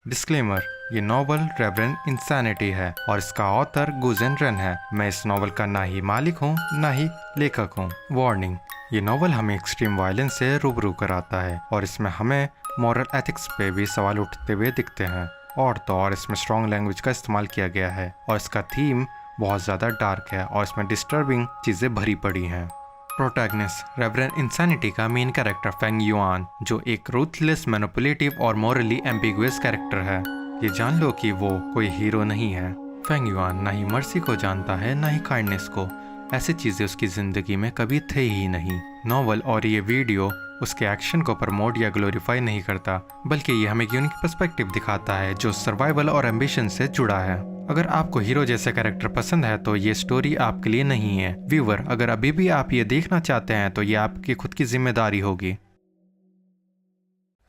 Disclaimer, ये novel reverend insanity है और इसका ऑथर गुजेन रन है। मैं इस नॉवल का ना ही मालिक हूँ ना ही लेखक हूँ। वार्निंग, ये नॉवल हमें एक्सट्रीम वायलेंस से रूबरू कराता है और इसमें हमें मॉरल एथिक्स पे भी सवाल उठते हुए दिखते हैं। और तो और इसमें स्ट्रॉन्ग लैंग्वेज का इस्तेमाल किया गया है और इसका थीम बहुत ज़्यादा डार्क है और इसमें डिस्टर्बिंग चीज़ें भरी पड़ी हैं। प्रोटैगनिस्ट रेवरेंड इंसैनिटी का मेन कैरेक्टर फेंग युआन, जो एक रूथलेस, मैनिपुलेटिव और मॉरली एम्बिगुअस कैरेक्टर है। ये जान लो कि वो कोई हीरो नहीं है। फेंग युआन ना ही मर्सी को जानता है ना ही काइंडनेस को। ऐसी चीज़ें उसकी ज़िंदगी में कभी थे ही नहीं। नॉवल और ये वीडियो उसके एक्शन को प्रमोट या ग्लोरीफाई नहीं करता, बल्कि ये हमें एक यूनिक पर्सपेक्टिव दिखाता है जो सर्वाइवल और एम्बिशन से जुड़ा है। अगर आपको हीरो जैसे कैरेक्टर पसंद है तो ये स्टोरी आपके लिए नहीं है। व्यूअर, अगर अभी भी आप ये देखना चाहते हैं तो ये आपकी खुद की जिम्मेदारी होगी।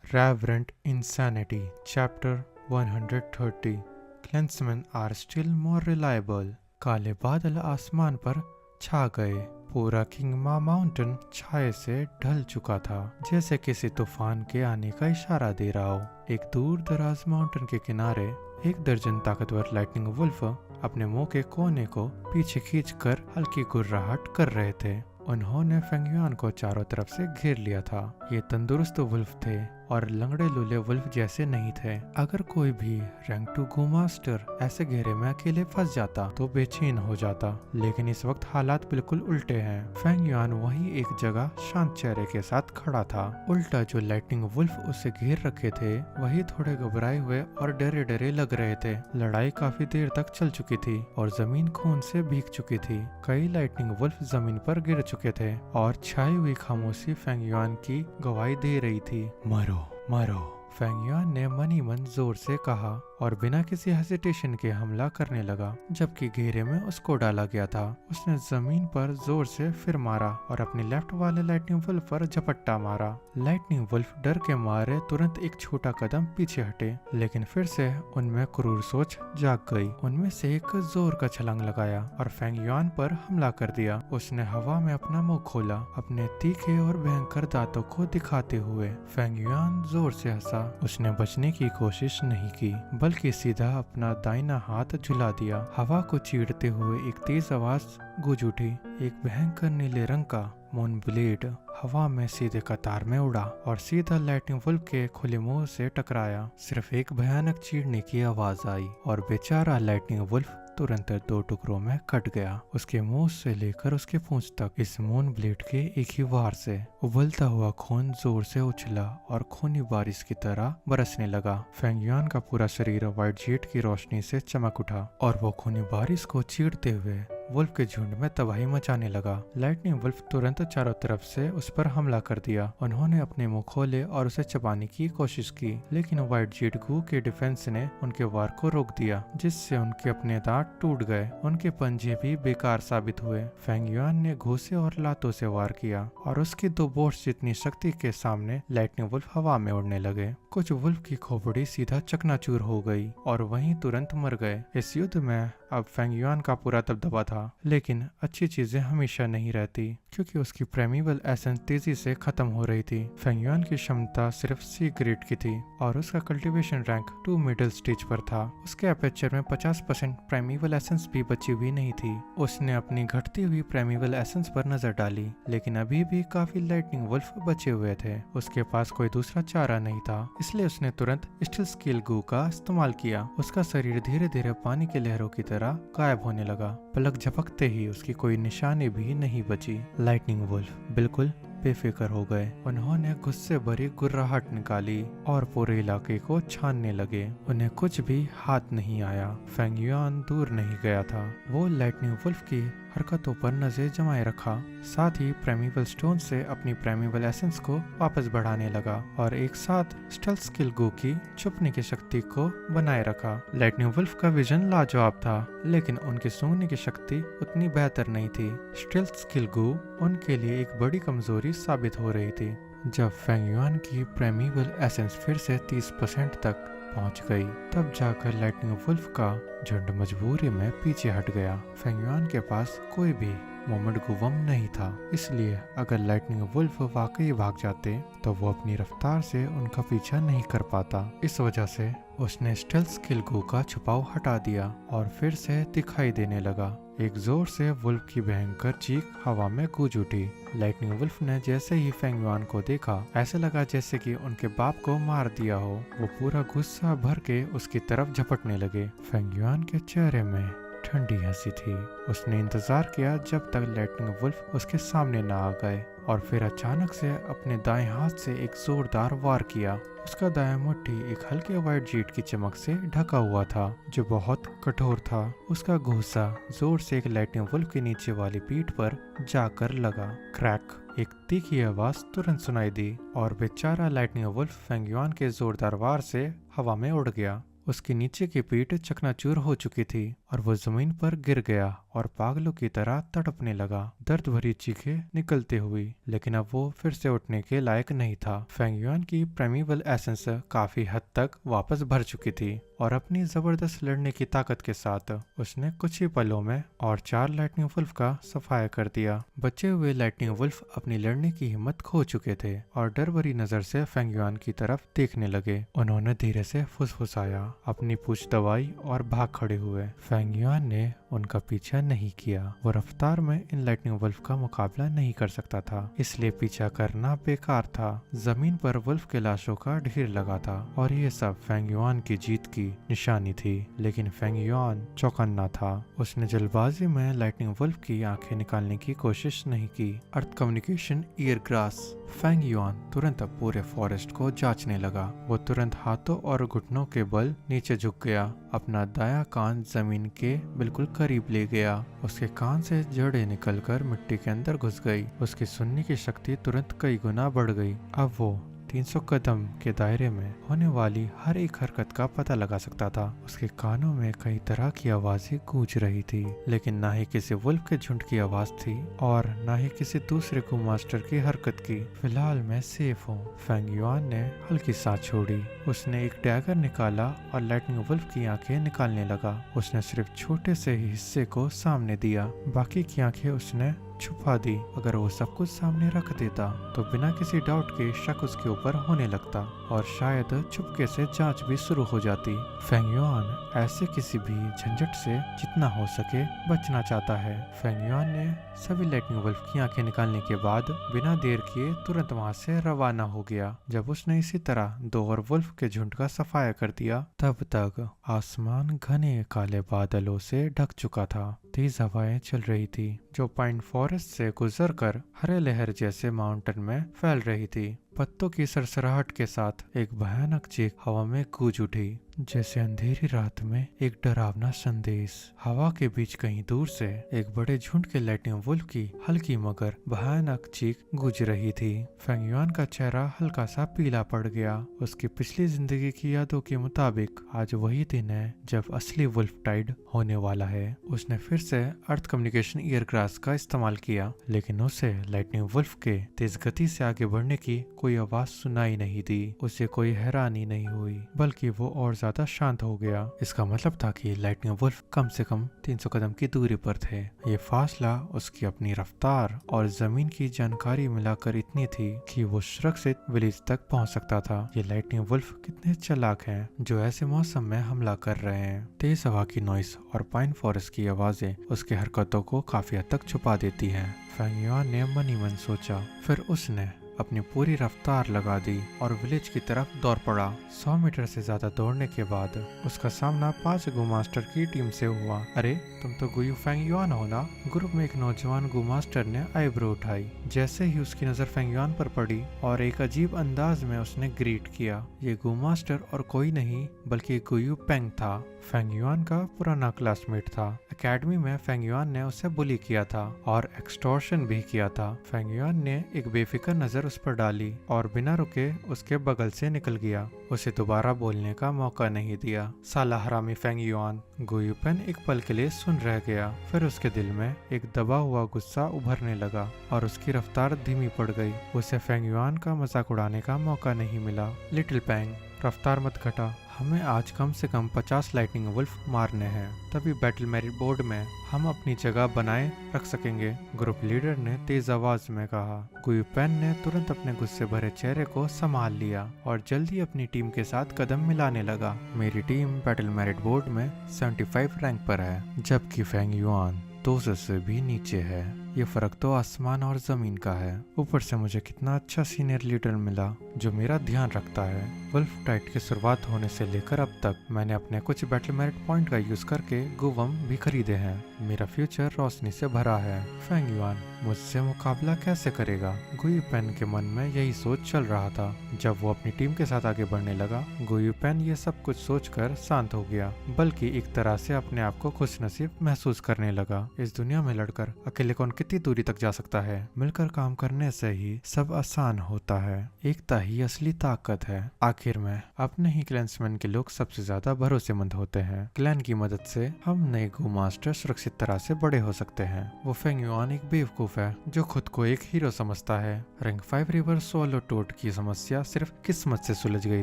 Reverend insanity chapter 130। Clansmen are still more reliable. काले बादल आसमान पर छा गए। पूरा किंगमा माउंटेन छाए से ढल चुका था, जैसे किसी तूफान के आने का इशारा दे रहा हो। एक दूर दराज माउंटेन के किनारे एक दर्जन ताकतवर लाइटनिंग वुल्फ अपने मुंह के कोने को पीछे खींचकर हल्की गुर्राहट कर रहे थे। उन्होंने फेंग युआन को चारों तरफ से घेर लिया था। ये तंदुरुस्त वुल्फ थे और लंगड़े लूले वुल्फ जैसे नहीं थे। अगर कोई भी रैंक 2 गो मास्टर ऐसे घेरे में अकेले फंस जाता तो बेचैन हो जाता, लेकिन इस वक्त हालात बिल्कुल उल्टे हैं। फेंग युआन वहीं एक जगह शांत चेहरे के साथ खड़ा था। उल्टा जो लाइटनिंग वुल्फ उसे घेर रखे थे वही थोड़े घबराए हुए और डरे डरे लग रहे थे। लड़ाई काफी देर तक चल चुकी थी और जमीन खून से भीग चुकी थी। कई लाइटनिंग वुल्फ जमीन पर गिर चुके थे और छाई हुई खामोशी फेंग युआन की गवाही दे रही थी। मरो मरो, फेंग युआन ने मन ही मन जोर से कहा और बिना किसी हेजिटेशन के हमला करने लगा। जबकि घेरे में उसको डाला गया था, उसने जमीन पर जोर से फिर मारा और अपने लेफ्ट वाले लाइटनिंग वुल्फ पर झपट्टा मारा। लाइटनिंग वुल्फ डर के मारे तुरंत एक छोटा कदम पीछे हटे, लेकिन फिर से उनमें क्रूर सोच जाग गई। उनमें से एक जोर का छलांग लगाया और फेंग युआन पर हमला कर दिया। उसने हवा में अपना मुंह खोला, अपने तीखे और भयंकर दांतों को दिखाते हुए। फेंग युआन जोर से हंसा। उसने बचने की कोशिश नहीं की, बल्कि सीधा अपना दाहिना हाथ झुला दिया। हवा को चीरते हुए एक तेज आवाज गूंज उठी। एक भयंकर नीले रंग का मून ब्लेड हवा में सीधे कतार में उड़ा और सीधा लाइटनिंग वुल्फ के खुले मुंह से टकराया। सिर्फ एक भयानक चीरने की आवाज आई और बेचारा लाइटनिंग वुल्फ तुरंत 2 टुकड़ों में कट गया। उसके मुंह से लेकर उसके पूंछ तक इस मून ब्लेड के एक ही वार से उबलता हुआ खून जोर से उछला और खूनी बारिश की तरह बरसने लगा। फेंग युआन का पूरा शरीर व्हाइट जेट की रोशनी से चमक उठा और वो खूनी बारिश को चीरते हुए वुल्फ के झुंड में तबाही मचाने लगा। लाइटनिंग वुल्फ तुरंत चारों तरफ से उस पर हमला कर दिया। उन्होंने अपने मुंह खोले और उसे चबाने की कोशिश की, लेकिन व्हाइट जेट गू के डिफेंस ने उनके वार को रोक दिया, जिससे उनके अपने दांत टूट गए। उनके पंजे भी बेकार साबित हुए। फेंग युआन ने घूंसे और लातों से वार किया और उसकी 2 बोर्ड्स जितनी शक्ति के सामने लाइटनिंग वुल्फ हवा में उड़ने लगे। कुछ वुल्फ की खोपड़ी सीधा चकनाचूर हो गई और वहीं तुरंत मर गए। इस युद्ध में अब फेंग युआन का पूरा दबदबा था, लेकिन अच्छी चीजें हमेशा नहीं रहती, क्योंकि उसकी प्राइमेवल एसेंस तेजी से खत्म हो रही थी। फेंग युआन की क्षमता सिर्फ सी ग्रेड की थी और उसका कल्टीवेशन रैंक 2 मिडिल स्टेज पर था। उसके अपेचर में 50% प्राइमेवल एसेंस भी बची हुई नहीं थी। उसने अपनी घटती हुई प्राइमेवल एसेंस पर नजर डाली, लेकिन अभी भी काफी लाइटनिंग वुल्फ बचे हुए थे। उसके पास कोई दूसरा चारा नहीं था, इसलिए उसने तुरंत स्टिल स्केल गू का इस्तेमाल किया। उसका शरीर धीरे धीरे पानी की लहरों की तरह गायब होने लगा। पलक झपकते ही उसकी कोई निशानी भी नहीं बची। लाइटनिंग वुल्फ बिल्कुल बेफिक्र हो गए। उन्होंने गुस्से भरी गुर्राहट निकाली और पूरे इलाके को छानने लगे। उन्हें कुछ भी हाथ नहीं आया। फेंग युआन दूर नहीं गया था। वो लाइटनिंग वुल्फ की हरकतों पर नजर जमाए रखा, साथ ही प्राइमेवल स्टोन से अपनी प्राइमेवल एसेंस को वापस बढ़ाने लगा और एक साथ स्टेल्थ स्किल गू की छुपने की शक्ति को बनाए रखा। लाइटनिंग वुल्फ का विजन लाजवाब था, लेकिन उनकी सूंघने की शक्ति उतनी बेहतर नहीं थी। स्टेल्थ स्किल गू उनके लिए एक बड़ी कमजोरी साबित हो रही थी। जब फेंग युआन की प्राइमेवल एसेंस फिर से 30% तक पहुंच गई, तब जाकर लाइटनिंग वुल्फ का झुंड मजबूरी में पीछे हट गया। फेंग युआन के पास कोई भी मोमेंट गुवम नहीं था, इसलिए अगर लाइटनिंग वुल्फ वाकई भाग जाते तो वो अपनी रफ्तार से उनका पीछा नहीं कर पाता। इस वजह से उसने स्टेल्थ स्किल गो का छुपाव हटा दिया और फिर से दिखाई देने लगा। एक जोर से वुल्फ की भयंकर चीख हवा में गूंज उठी। लाइटनिंग वुल्फ ने जैसे ही फेंग युआन को देखा, ऐसे लगा जैसे कि उनके बाप को मार दिया हो। वो पूरा गुस्सा भर के उसकी तरफ झपटने लगे। फेंग युआन के चेहरे में ठंडी हंसी थी। उसने इंतजार किया जब तक लाइटनिंग वुल्फ उसके सामने ना आ गए और फिर अचानक से अपने दाएं हाथ से एक जोरदार वार किया। उसका दायां मुट्ठी एक हल्के व्हाइट जीट की चमक से ढका हुआ था जो बहुत कठोर था। उसका घूंसा जोर से एक लाइटनिंग वुल्फ के नीचे वाली पीठ पर जाकर लगा। क्रैक! एक तीखी आवाज तुरंत सुनाई दी और बेचारा लाइटनिंग वुल्फ फेंग युआन के जोरदार वार से हवा में उड़ गया। उसकी नीचे की पीठ चकनाचूर हो चुकी थी और वो जमीन पर गिर गया और पागलों की तरह तड़पने लगा। दर्द भरी चीखें निकलते हुई, लेकिन अब वो फिर से उठने के लायक नहीं था। फेंग युआन की प्राइमेवल एसेंस काफी हद तक वापस भर चुकी थी और अपनी जबरदस्त लड़ने की ताकत के साथ उसने कुछ ही पलों में और 4 लाइटनिंग वुल्फ का सफाया कर दिया। बचे हुए लाइटनिंग वुल्फ अपनी लड़ने की हिम्मत खो चुके थे और डर भरी नजर से फेंग युआन की तरफ देखने लगे। उन्होंने धीरे से फुसफुसाया, अपनी पूंछ दबाई और भाग खड़े हुए। फेंग युआन ने उनका पीछा नहीं किया। वो रफ्तार में इन लाइटनिंग वुल्फ का मुकाबला नहीं कर सकता था, इसलिए पीछा करना बेकार था। जमीन पर वुल्फ के लाशों का ढेर लगा था और ये सब फेंग युआन की जीत की निशानी थी। लेकिन फेंग युआन चौकन्ना था। उसने जल्दबाजी में लाइटनिंग वुल्फ की आंखें निकालने की कोशिश नहीं की। Earth communication ear grass. Feng Yuan तुरंत पूरे फॉरेस्ट को जांचने लगा। वो तुरंत हाथों और घुटनों के बल नीचे झुक गया। अपना दायां कान जमीन के बिल्कुल करीब ले गया। उसके कान से जड़ें निकलकर मिट्टी के अंदर घुस गई। उसकी सुनने की शक्ति तुरंत कई गुना बढ़ गई। अब वो 300 कदम के दायरे में होने वाली हर एक हरकत का पता लगा सकता था। उसके कानों में कई तरह की आवाजें गूंज रही थी, लेकिन ना ही किसी वुल्फ के झुंड की आवाज थी और ना ही किसी दूसरे को मास्टर की हरकत की। फिलहाल मैं सेफ हूँ। फेंग युआन ने हल्की सांस छोड़ी। उसने एक डैगर निकाला और लाइटनिंग वुल्फ की आंखें निकालने लगा। उसने सिर्फ छोटे से ही हिस्से को सामने दिया, बाकी की आंखें उसने छुपा दी। अगर वो सब कुछ सामने रख देता तो बिना किसी डाउट के शक उसके ऊपर होने लगता और शायद चुपके से जांच भी शुरू हो जाती। फेंग युआन ऐसे किसी भी झंझट से जितना हो सके बचना चाहता है। फेंग युआन ने सभी लाइटनिंग वुल्फ की आंखें निकालने के बाद बिना देर किए तुरंत वहां से रवाना हो गया। जब उसने इसी तरह 2 और वुल्फ के झुंड का सफाया कर दिया, तब तक आसमान घने काले बादलों से ढक चुका था। तेज हवाएं चल रही थी जो पाइन फॉरेस्ट से गुजरकर हरे लहर जैसे माउंटेन में फैल रही थी। पत्तों की सरसराहट के साथ एक भयानक चीख हवा में गूंज उठी, जैसे अंधेरी रात में एक डरावना संदेश। हवा के बीच कहीं दूर से एक बड़े झुंड के लाइटनिंग वुल्फ की हल्की मगर भयानक चीख गूंज रही थी। फेंग युआन का चेहरा हल्का सा पीला पड़ गया। उसकी पिछली जिंदगी की यादों के मुताबिक आज वही दिन है जब असली वुल्फ टाइड होने वाला है। उसने फिर से अर्थ कम्युनिकेशन ईयर ग्रास का इस्तेमाल किया, लेकिन उसे लाइटनिंग वुल्फ के तेज गति से आगे बढ़ने की कोई आवाज सुनाई नहीं दी। उसे कोई हैरानी नहीं हुई, बल्कि वो और ज्यादा शांत हो गया। इसका मतलब था कि लाइटनिंग वुल्फ कम से कम 300 कदम की दूरी पर थे। ये फासला उसकी अपनी रफ्तार और जमीन की जानकारी मिलाकर इतनी थी कि वो सुरक्षित विलेज तक पहुंच सकता था। ये लाइटनिंग वुल्फ कितने चालाक हैं जो ऐसे मौसम में हमला कर रहे हैं। तेज हवा की नॉइस और पाइन फॉरेस्ट की आवाजें उसकी हरकतों को काफी हद तक छुपा देती हैं। फेंग युआन ने मन ही मन सोचा। फिर उसने अपनी पूरी रफ्तार लगा दी और विलेज की तरफ दौड़ पड़ा। 100 मीटर से ज्यादा दौड़ने के बाद उसका सामना 5 गो मास्टर की टीम से हुआ। अरे तुम तो गुयू फेंग युआन हो ना? ग्रुप में एक नौजवान गो मास्टर ने आईब्रो उठाई। जैसे ही उसकी नजर फेंग युआन पर पड़ी और एक अजीब अंदाज में उसने ग्रीट किया। ये गो मास्टर और कोई नहीं बल्कि गुयू पेंग था। फेंग युआन का पुराना क्लासमेट था। एकेडमी में फेंग युआन ने उसे बुली किया था और एक्सटॉर्शन भी किया था। फेंग युआन ने एक बेफिक्र नजर उस पर डाली और बिना रुके उसके बगल से निकल गया। उसे दोबारा बोलने का मौका नहीं दिया। साला हरामी फेंग युआन। गुयू पेंग एक पल के लिए सुन रह गया। फिर उसके दिल में एक दबा हुआ गुस्सा उभरने लगा और उसकी रफ्तार धीमी पड़ गई। उसे फेंग युआन का मजाक उड़ाने का मौका नहीं मिला। लिटिल पेंग, रफ्तार मत घटा। हमें आज कम से कम 50 लाइटनिंग वुल्फ मारने हैं, तभी बैटल मेरिट बोर्ड में हम अपनी जगह बनाए रख सकेंगे, ग्रुप लीडर ने तेज आवाज में कहा। गुयुपेन ने तुरंत अपने गुस्से भरे चेहरे को संभाल लिया और जल्दी अपनी टीम के साथ कदम मिलाने लगा। मेरी टीम बैटल मेरिट बोर्ड में 75 रैंक पर है, जबकि फेंग युआन 200 से भी नीचे है। ये फर्क तो आसमान और जमीन का है। ऊपर से मुझे कितना अच्छा सीनियर लीडर मिला जो मेरा ध्यान रखता है। वुल्फ टाइट की शुरुआत होने से लेकर अब तक मैंने अपने कुछ बैटल मेरिट पॉइंट का यूज करके गुवम भी खरीदे हैं। मेरा फ्यूचर रोशनी से भरा है। फेंग युआन मुझसे मुकाबला कैसे करेगा? गुयुपेन के मन में यही सोच चल रहा था। जब वो अपनी टीम के साथ आगे बढ़ने लगा, गुयुपेन ये सब कुछ सोचकर शांत हो गया, बल्कि एक तरह से अपने आप को खुशनसीब महसूस करने लगा। इस दुनिया में लड़कर अकेले कौन कितनी दूरी तक जा सकता है? मिलकर काम करने से ही सब आसान होता है। एकता ही असली ताकत है। आखिर में अपने ही क्लैंसमैन के लोग सबसे ज्यादा भरोसेमंद होते हैं। क्लैन की मदद से हम नए गो मास्टर सुरक्षित तरह से बड़े हो सकते हैं। वो फेंग युआन एक बेवकूफ है जो खुद को एक हीरो समझता है। रैंक 5 रिवर सोलो टोट की समस्या सिर्फ किस्मत से सुलझ गई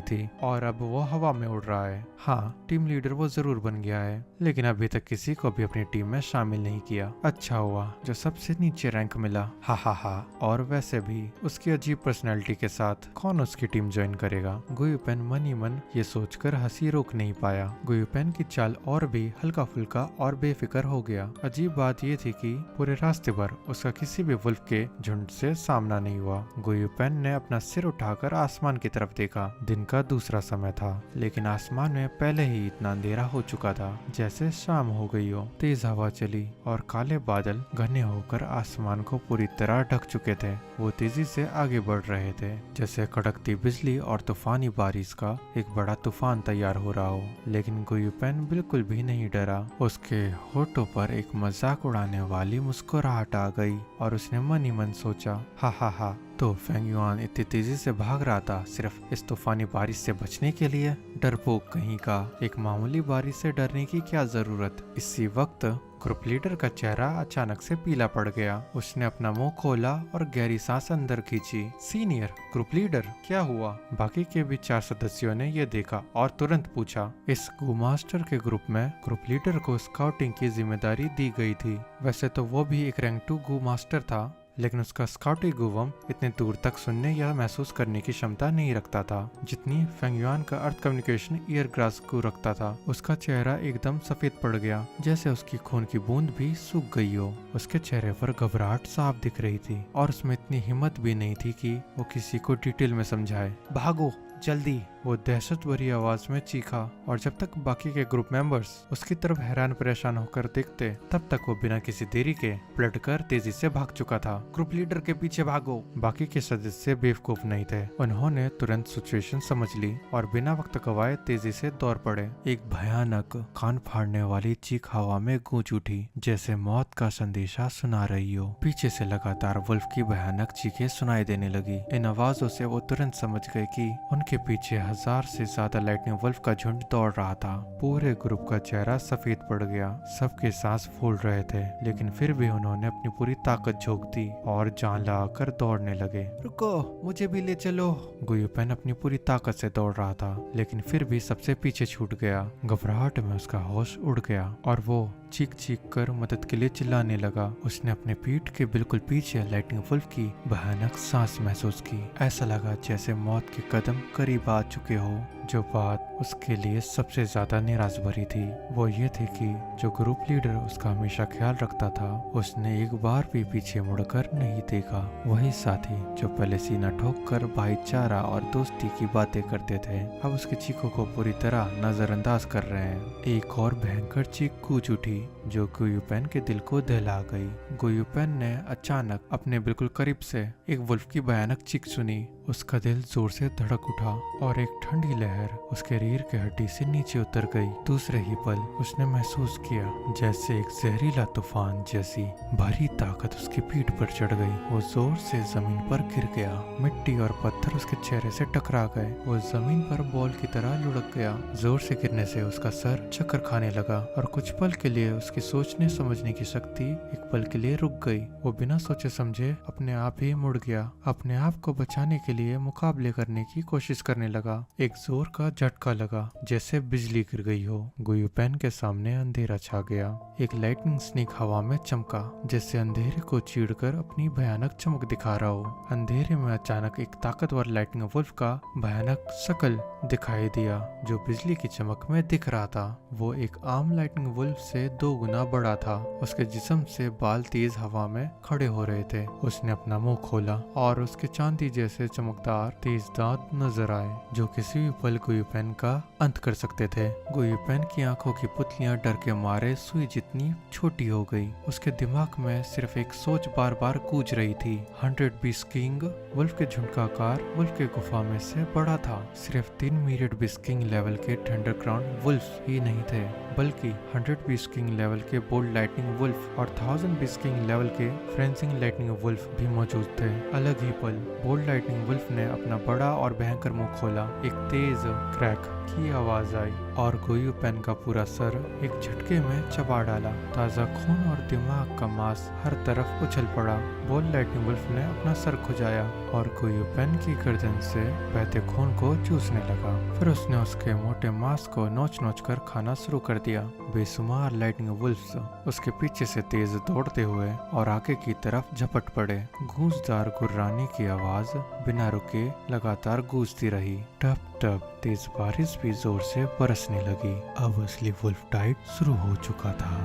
थी और अब वो हवा में उड़ रहा है। हाँ, टीम लीडर वो जरूर बन गया है, लेकिन अभी तक किसी को भी अपनी टीम में शामिल नहीं किया। अच्छा हुआ जो सबसे नीचे रैंक मिला। हा हा हा। और वैसे भी उसकी अजीब पर्सनैलिटी के साथ कौन उसकी टीम ज्वाइन करेगा? गुयुपेन मन ही मन ये सोचकर हंसी रोक नहीं पाया। गुयुपेन की चाल और भी हल्का फुल्का और बेफिक्र हो गया। अजीब बात ये थी कि पूरे रास्ते भर उसका किसी भी वुल्फ के झुंड से सामना नहीं हुआ। गुयुपेन ने अपना सिर उठाकर आसमान की तरफ देखा। दिन का दूसरा समय था, लेकिन आसमान में पहले ही इतना अंधेरा हो चुका था जैसे शाम हो गई हो। तेज हवा चली और काले बादल घने होकर आसमान को पूरी तरह ढक चुके थे। वो तेजी से आगे बढ़ रहे थे, जैसे कड़कती बिजली और तूफानी बारिश का एक बड़ा तूफान तैयार हो रहा हो। लेकिन गुयुपेन बिल्कुल भी नहीं डरा। उसके होठों पर एक मजाक उड़ाने वाली मुस्कुराहट आ गई और उसने मन ही मन सोचा, हा हा हा। तो फेंग युआन इतनी तेजी से भाग रहा था सिर्फ इस तूफानी बारिश से बचने के लिए? डरपोक कहीं का। एक मामूली बारिश से डरने की क्या जरूरत? इसी वक्त ग्रुप लीडर का चेहरा अचानक से पीला पड़ गया। उसने अपना मुंह खोला और गहरी सांस अंदर खींची। सीनियर ग्रुप लीडर, क्या हुआ? बाकी के भी 4 सदस्यों ने यह देखा और तुरंत पूछा। इस गो मास्टर के ग्रुप में ग्रुप लीडर को स्काउटिंग की जिम्मेदारी दी गई थी। वैसे तो वो भी एक रैंक 2 गो मास्टर था, लेकिन उसका स्काउटिंग गुवम इतने दूर तक सुनने या महसूस करने की क्षमता नहीं रखता था जितनी फेंग युआन का अर्थ कम्युनिकेशन ईयर ग्रास को रखता था। उसका चेहरा एकदम सफेद पड़ गया, जैसे उसकी खून की बूंद भी सूख गई हो। उसके चेहरे पर घबराहट साफ दिख रही थी और उसमें इतनी हिम्मत भी नहीं थी कि वो किसी को डिटेल में समझाए। भागो जल्दी, वो दहशत भरी आवाज में चीखा। और जब तक बाकी के ग्रुप मेंबर्स उसकी तरफ हैरान परेशान होकर देखते, तब तक वो बिना किसी देरी के पलटकर तेजी से भाग चुका था। ग्रुप लीडर के पीछे भागो। बाकी के सदस्य बेवकूफ नहीं थे, उन्होंने तुरंत सिचुएशन समझ ली और बिना वक्त गवाए तेजी से दौड़ पड़े। एक भयानक कान फाड़ने वाली चीख हवा में गूंज उठी, जैसे मौत का संदेशा सुना रही हो। पीछे से लगातार वुल्फ की भयानक चीखें सुनाई देने लगी। इन आवाजों से वो तुरंत समझ गए कि उनके पीछे 1000 से ज्यादा लाइटनिंग वुल्फ का झुंड दौड़ रहा था। पूरे ग्रुप का चेहरा सफेद पड़ गया। सबके सांस फूल रहे थे, लेकिन फिर भी उन्होंने अपनी पूरी ताकत झोंक दी और जान लगाकर दौड़ने लगे। रुको, मुझे भी ले चलो। गुयुपेन अपनी पूरी ताकत से दौड़ रहा था, लेकिन फिर भी सबसे पीछे छूट गया। घबराहट में उसका होश उड़ गया और वो चीख चीख कर मदद के लिए चिल्लाने लगा। उसने अपने पीठ के बिल्कुल पीछे लाइटनिंग वुल्फ की भयानक सांस महसूस की। ऐसा लगा जैसे मौत के कदम करीब आ चुके हो। जो बात उसके लिए सबसे ज्यादा निराश भरी थी वो ये थी कि जो ग्रुप लीडर उसका हमेशा ख्याल रखता था, उसने एक बार भी पीछे मुड़कर नहीं देखा। वही साथी जो पहले सीना ठोक कर भाईचारा और दोस्ती की बातें करते थे, अब उसकी चीखों को पूरी तरह नजरअंदाज कर रहे हैं। एक और भयंकर चीख गूंज उठी जो गुयुपेन के दिल को दहला गई। गुयुपेन ने अचानक अपने बिल्कुल करीब से एक वुल्फ की भयानक चीख सुनी। उसका दिल जोर से धड़क उठा और एक ठंडी लहर उसके रीढ़ के हड्डी से नीचे उतर गई। दूसरे ही पल उसने महसूस किया जैसे एक जहरीला तूफान जैसी भारी ताकत उसकी पीठ पर चढ़ गई। वो जोर से जमीन पर गिर गया। मिट्टी और पत्थर उसके चेहरे से टकरा गए। वो जमीन पर बॉल की तरह लुढ़क गया। जोर से गिरने से उसका सर चक्कर खाने लगा और कुछ पल के लिए उसकी सोचने समझने की शक्ति एक पल के लिए रुक गई। वो बिना सोचे समझे अपने आप ही मुड़ गया। अपने आप को बचाने के लिए मुकाबले करने की कोशिश करने लगा। एक जोर जोर का झटका लगा, जैसे बिजली गिर गई हो। गुयुपेन के सामने अंधेरा छा गया। एक लाइटनिंग स्नेक हवा में चमका, जैसे अंधेरे को चीरकर अपनी भयानक चमक दिखा रहा हो। अंधेरे में अचानक एक ताकतवर लाइटनिंग वुल्फ का भयानक शकल दिखाई दिया, जो बिजली की चमक में दिख रहा था। वो एक आम लाइटनिंग वुल्फ से 2 गुना बड़ा था। उसके जिस्म से बाल तेज हवा में खड़े हो रहे थे। उसने अपना मुंह खोला और उसके चांदी जैसे चमकदार तेज दांत नजर आए, जो किसी भी पल गुयुपेन का अंत कर सकते थे। गुयुपेन की आंखों की पुतलियां डर के मारे सुई जितनी छोटी हो गई। उसके दिमाग में सिर्फ एक सोच बार बार गूंज रही थी। 100 बीस्ट किंग वुल्फ के झुंड का आकार वुल्फ के गुफा में से बड़ा था। सिर्फ 3 मीरियड बीस्ट किंग लेवल के थंडरक्राउन वुल्फ ही नहीं थे, बल्कि 100 बीस्ट किंग लेवल के बोल्ड लाइटनिंग वुल्फ और 1000 बीस्ट किंग लेवल के फ्रेंसिंग लाइटनिंग वुल्फ भी मौजूद थे। अलग ही पल बोल्ड लाइटनिंग वुल्फ ने अपना बड़ा और भयंकर मुंह खोला। एक तेज क्रैक की आवाज आई और गुयुपेन का पूरा सर एक झटके में चबा डाला। ताजा खून और दिमाग का मांस हर तरफ उछल पड़ा। बोल्ड लाइटनिंग वुल्फ ने अपना सर खुजाया और गुयुपेन की गर्दन से बहते खून को चूसने लगा। फिर उसने उसके मोटे मांस को नोच नोच कर खाना शुरू कर दिया। बेशुमार लाइटनिंग वुल्फ्स उसके पीछे से तेज दौड़ते हुए और आगे की तरफ झपट पड़े। गूंजदार गुर्राने की आवाज बिना रुके लगातार गूंजती रही। टप टप तेज बारिश भी जोर से बरसने लगी। अब असली वुल्फ टाइड शुरू हो चुका था।